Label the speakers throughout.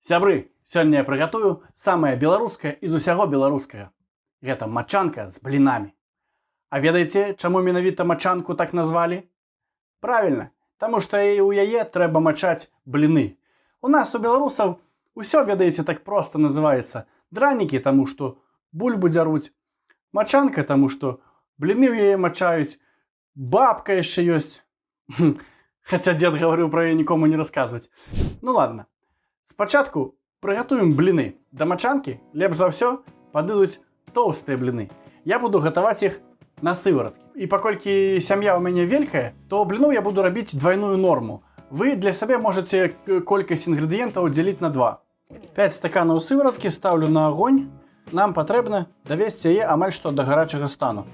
Speaker 1: Сябры, сёння я прыгатую самае беларускае з усяго беларускага. Гэта мачанка з блінамі. А ведаеце, чаму менавіта мачанку так назвалі? Правільна, таму што у яе трэба мачаць бліны. У нас у беларусаў усё, ведаеце, так проста называецца. Дранікі, таму што бульбу дзяруць. Мачанка, таму што бліны ў яе мачаюць. Бабка яшчэ ёсць. Хаця дзед гаварыў пра яе нікому не расказваць. Ну ладно. Спачатку прыгатуем бліны. Да мачанкі лепш за ўсё падыдуць тоўстыя бліны. Я буду гатаваць іх на сывороткі. І паколькі сям'я ў мяне вялікая, то бліноў я буду рабіць двойную норму. Вы для сябе можаце колькасць інгрэдыентаў дзеліць на 2. 5 стаканаў сывороткі ставлю на агонь. Нам патрэбна давесці яе амаль што да гарачага стану.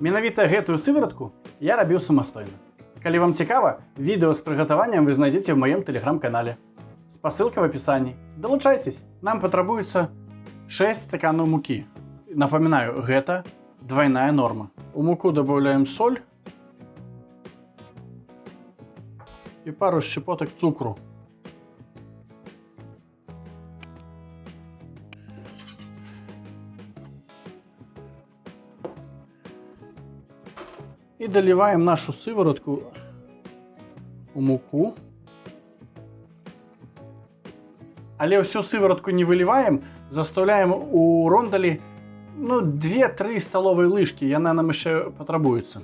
Speaker 1: Менавіта гэтую сыворотку я рабіў самастойна. Калі вам цікава, відэо з прыгатаваннем вы знайдзеце ў маім тэлеграм-канале. Спасылка в описании. Долучайтесь. Нам потребуется 6 стаканов муки. Напоминаю, это двойная норма. В муку добавляем соль и пару щепоток цукру. И доливаем нашу сыворотку в муку. Але всю сыворотку не выливаем, заставляем у рондалі 2-3 столовые ложки, яна нам еще потребуется.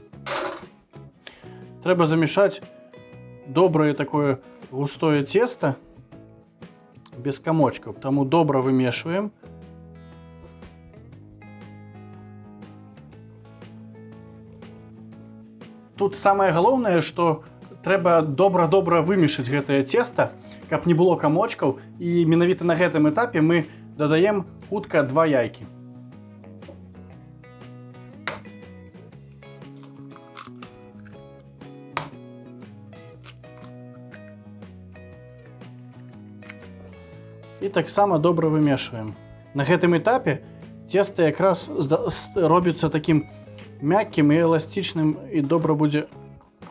Speaker 1: Треба замешать доброе такое густое тесто, без комочков, тому добро вымешиваем. Тут самое главное, что трэба добра-добра вымешаць гэтае цеста, каб не было камочкаў, і менавіта на гэтым этапе мы дадаем хутка 2 яйкі. І таксама добра вымешваем. На гэтым этапе цеста якраз робіцца такім мяккім і эластычным і добра будзе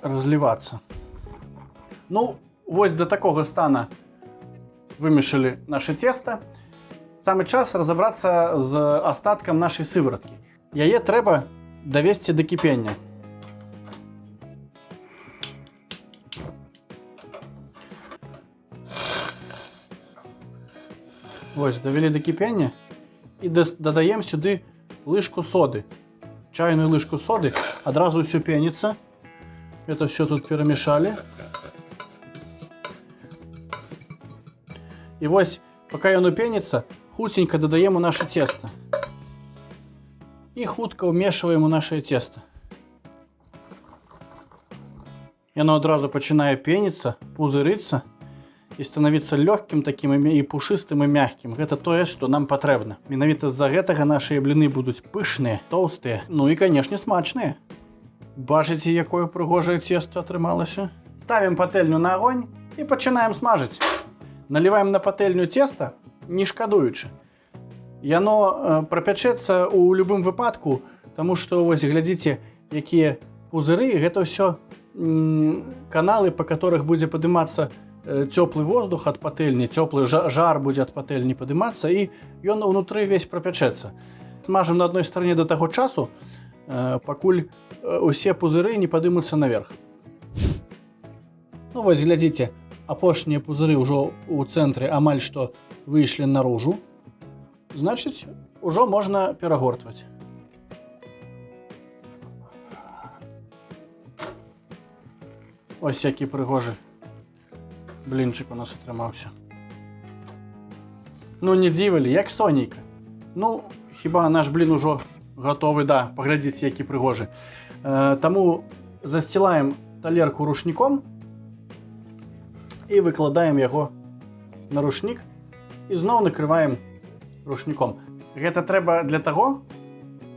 Speaker 1: разливаться. Ну, вот до такого стана вымешали наше тесто. Самый час разобраться с остатком нашей сыворотки. Яе трэба довести до кипения. Вот, довели до кипения. И додаем сюда лыжку соды. Чайную лыжку соды. Одразу все пенится. Это все тут перемешали. І ось, поки воно пениться, хутенько додаємо наше тесто. І хутко вмішуємо наше тесто. І воно одразу починає пениться, пузыриться і становиться легким таким і пушистим і мягким. Це те, що нам потрібно. Менавіта з-за гэтага наші бліни будуть пишні, товсті, ну і, звісно, смачні. Бачите, якое пригожее тесто атрымалося? Ставим пательню на огонь і починаємо смажити. Наливаем на пательню тесто, не шкадуючи. Яно пропечеться у любым выпадку, тому що, ось, глядите, які пузыры, гэта все каналы, по которых буде подниматься теплый воздух от пательни, теплый жар будет от пательни подниматься, и он внутри весь пропечется. Смажем на одной стороне до того часу, покуль усе пузыры не поднимутся наверх. Ну, ось, глядите, апошнія пузыры ўжо у цэнтры амаль што выйшлі наружу. Значыць, ужо можна перагортваць. Ось які прыгожы блінчык у нас атрымаўся. Ну, не дзівалі, як сонейка. Ну, хіба наш блін ужо гатовы, да, паглядзіце, які прыгожы. Таму засцілаем талерку рушніком и выкладаем его на рушник и зноў накрываем рушником. Это трэба для того,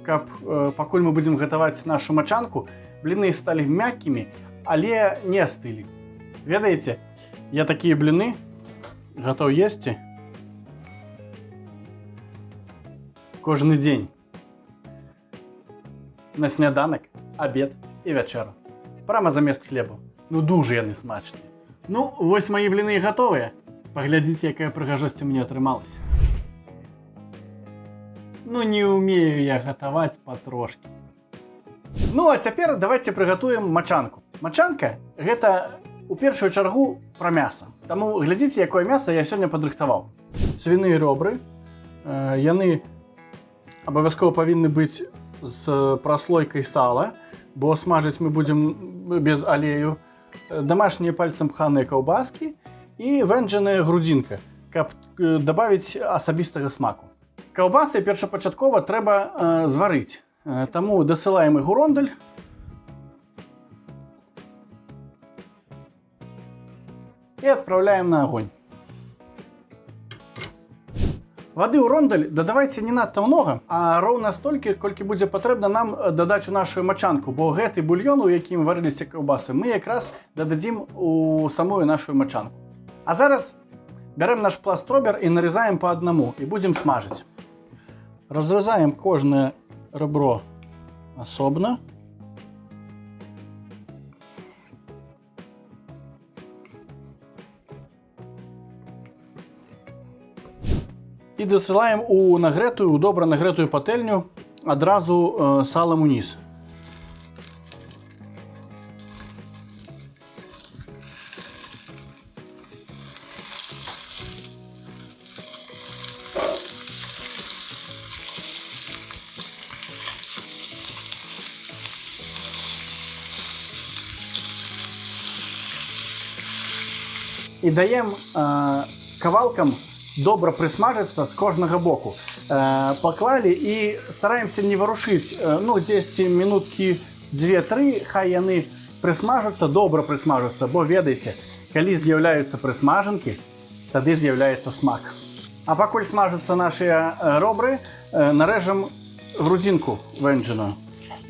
Speaker 1: каб пакуль мы будем гатаваць нашу мачанку, блины стали мягкими, але не остыли. Ведаеце, я такие блины готов есці кожны день. На сняданак, обед и вячэру. Прямо замест хлеба. Ну, дуже яны смачныя. Ну, вось мои блины готовые. Паглядзіце, якая прыгажосць у мяне атрымалася. Ну не умею я гатаваць патрошкі. Ну а цяпер давайте прыгатуем мачанку. Мачанка гэта у першую чаргу пра мяса. Таму глядзіце, якое мяса я сёння падрыхтаваў. Свіныя рёбры. Яны абавязкова павінны быць з праслойкай сала, бо смажыць мы будзем без алею. Дамашнія пальцам пханыя каўбаскі і вэнджаная грудзінка, каб дабавіць асабістага смаку. Каўбасы першапачаткова трэба зварыць. Таму дасылаем іх у рондаль. І адпраўляем на агонь. Вады ў рондаль дадавайце не надта многа, а роўна столькі, колькі будзе патрэбна нам дадаць у нашу мачанку, бо гэты бульён, у якім варыліся каўбасы, мы якраз дададзім у самую нашу мачанку. А зараз бярем наш пласт робер і нарезаем па аднаму і будзем смажыць. Разрезаем кожнае ребро асобна. І дасылаем у нагрэтую, у добра нагрэтую патэльню адразу салам уніз. І даем кавалкам добра прысмажыцца з кожнага боку. Паклалі і стараемся не варушыць, ну, дзесьці минуткі 2-3, хай яны прысмажацца, добра прысмажацца, бо ведаеце, калі з'яўляюцца прысмажанкі, тады з'яўляецца смак. А пакуль смажацца нашыя робры, нарэжам грудзінку вэнджаную.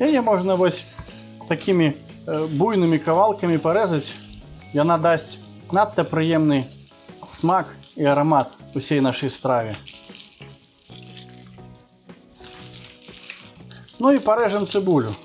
Speaker 1: Яе можна вось такімі буйнымі кавалкамі парэзаць. Яна дасць надта прыемны смак і арамат усей нашай страве. Ну і парэжам цыбулю.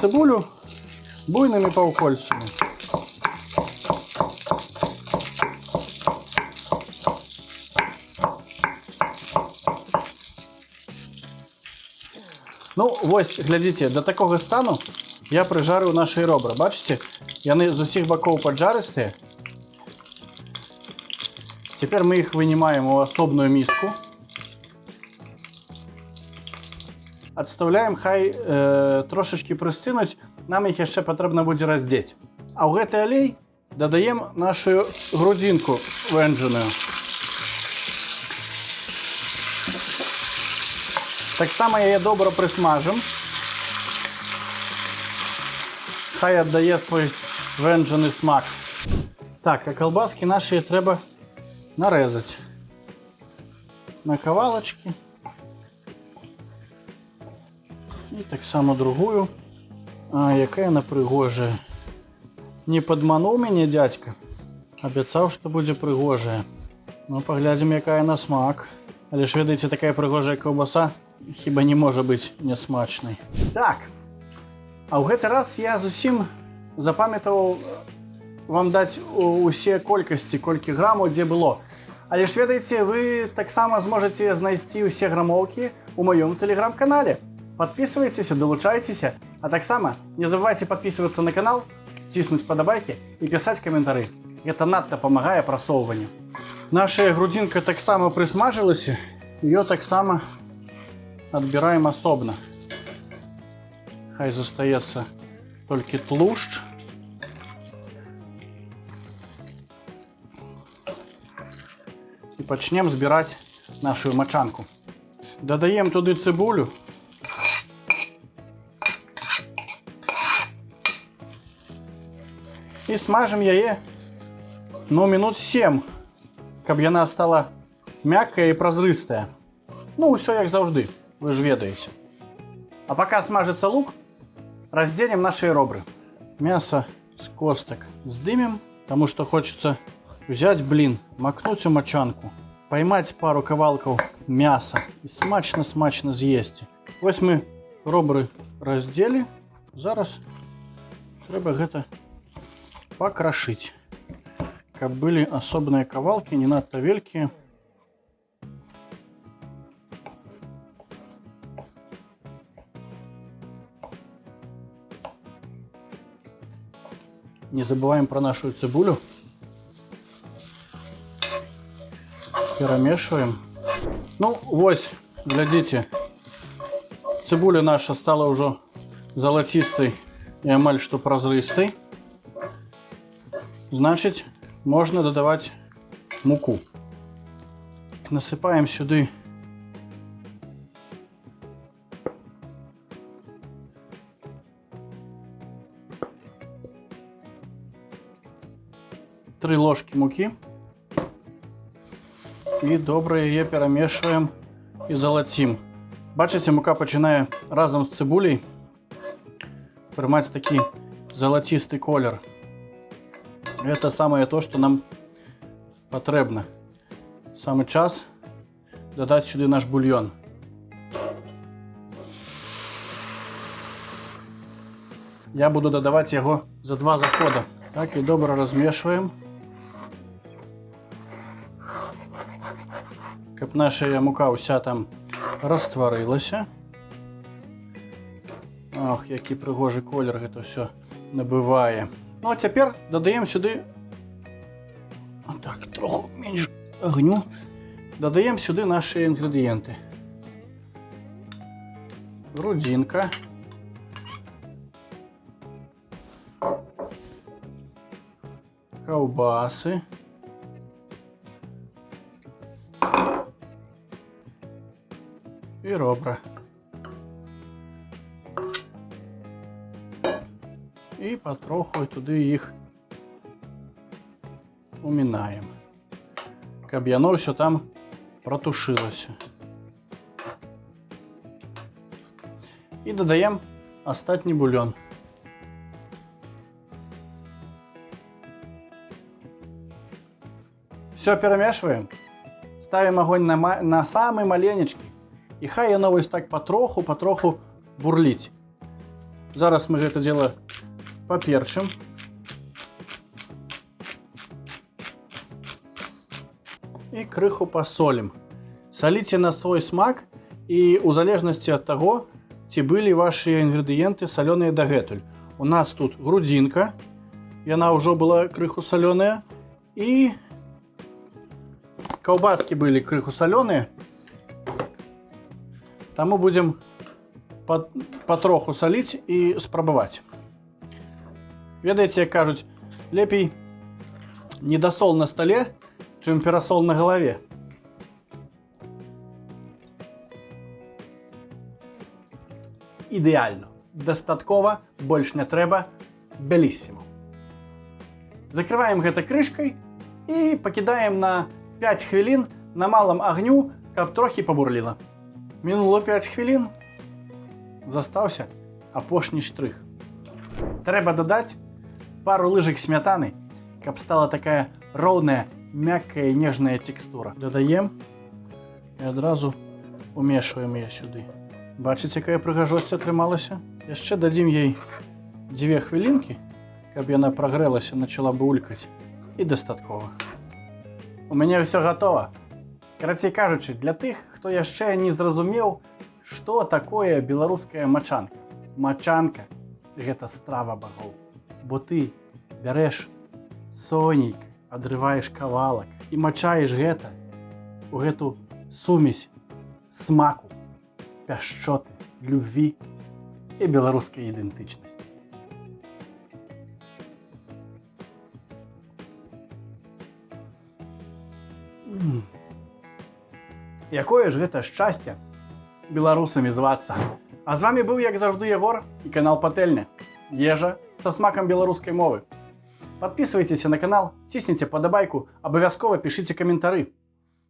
Speaker 1: Цибулю буйными паўкольцамі. Ну, вось, глядзіце, да такога стану я прыжарыў нашы робры. Бачыце, яны з усіх бакоў паджарыстыя. Цяпер мы іх вынимаем у асобную міску. Адстаўляем, хай трошачкі прыстынуць, нам іх яшчэ патрэбна будзе раздзець. А ў гэты алей дадаем нашу грудзінку вэнджаную. Таксама яе добра прысмажым. Хай аддае свой вэнджаны смак. Так, а калбаскі нашыя трэба нарэзаць на кавалачкі. І таксама другую. А, якая яна прыгожая. Не падмануў мяне дзядзька. Абяцаў, што будзе прыгожая. Ну, паглядзім, якая на смак. Але ж, ведаеце, такая прыгожая каўбаса хіба не можа быць нясмачнай. Так, а ў гэты раз я зусім запамятаваў вам даць усе колькасці, колькі грамаў дзе было. Але ж, ведаеце, вы таксама зможаце знайсці ўсе грамоўкі ў маём тэлеграм-канале. Подписывайтесь, долучайтесь, а таксама не забывайте подписываться на канал, ціснуть подобайки и писать комментарии. Это надто помогает просовыванию. Наша грудинка таксама присмажилась, ее таксама отбираем особно. Хай застаецца только тлушч. И пачнем збирать нашу мачанку. Додаем туды цибулю. І смажым яе, ну, минут 7, каб яна стала мяккая і празрыстая. Ну, ўсё як заўжды, вы ж ведаеце. А пока смажится лук, разденем наши робры. Мясо с косток сдымем, потому что хочется взять блин, макнуть у мочанку, поймать пару кавалков мяса и смачно-смачно съесть. Вось мы робры раздели, зараз трэба гэта пакрашыць, каб былі асобныя кавалкі, не надта вялікія. Не забываем про нашу цибулю. Перемешиваем. Ну, вось, глядите, цибуля наша стала уже золотистой и амаль что прозрыстой. Значит, можно додавать муку. Насыпаем сюда три ложки муки и добре її перемішуємо і золотим. Бачите, мука починає разом з цибулею приймати такий золотистий колір. Это самое то, что нам потрібно. Саме час додати сюди наш бульйон. Я буду додавати його за 2 заходи. Так, і добре розмішуємо. Щоб наша мука вся там розтворилася. Ох, який пригожий колір це все набиває. Ну а тепер додаємо сюди, так, трохи менше огню, додаємо сюди наші інгредієнти. Грудинка. Ковбаси. І ребра. І потроху туди їх уминаємо, щоб воно все там протушилося. І додаємо остатній бульйон. Все перемешиваем, ставим огонь на самый маленечкий, и хай оно ось так потроху бурлить. Зараз мы это дело поперчим. И крыху посолим. Солите на свой смак, и у залежности от того, ці были ваши ингредиенты соленые дагэтуль. У нас тут грудинка, и она уже была крыху соленая, и колбаски были крыху соленые, тому будем потроху солить и спробовать. Ведаете, як кажуть, лепей недосол на столе, чим пересол на голове. Ідеально, достатково, больше не треба, белиссимо. Закрываем гэта крышкой и покидаем на 5 хвилин на малом огню, каб трохи побурлило. Минуло 5 хвилин, застався апошні штрих. Треба додать пару лыжек сметаны, каб стала такая ровная, мягкая и нежная текстура. Додаем и одразу умешиваем ее сюда. Бачите, какая прыгажосць атрымалася? Яшчэ дадим ей 2 хвилинки, каб яна прогрелася, начала булькать. И достаткова. У мяне все готово. Карацей кажучы, для тых, хто яшчэ не зразумеў, што такое беларуская мачанка. Мачанка – гэта страва багоў. Бо ты бярэш сонейка, адрываеш кавалак і мачаеш гэта у гэту сумесь смаку, пяшчоты, любві і беларускай ідэнтычнасці. Якое ж гэта шчасце беларусамі звацца. А з вами быў, як заўжды, Егор і канал Патэльня. Ежа са смакам беларускай мовы. Подписывайтесь на канал, цісніце падабайку, абавязкова пішыце каментары.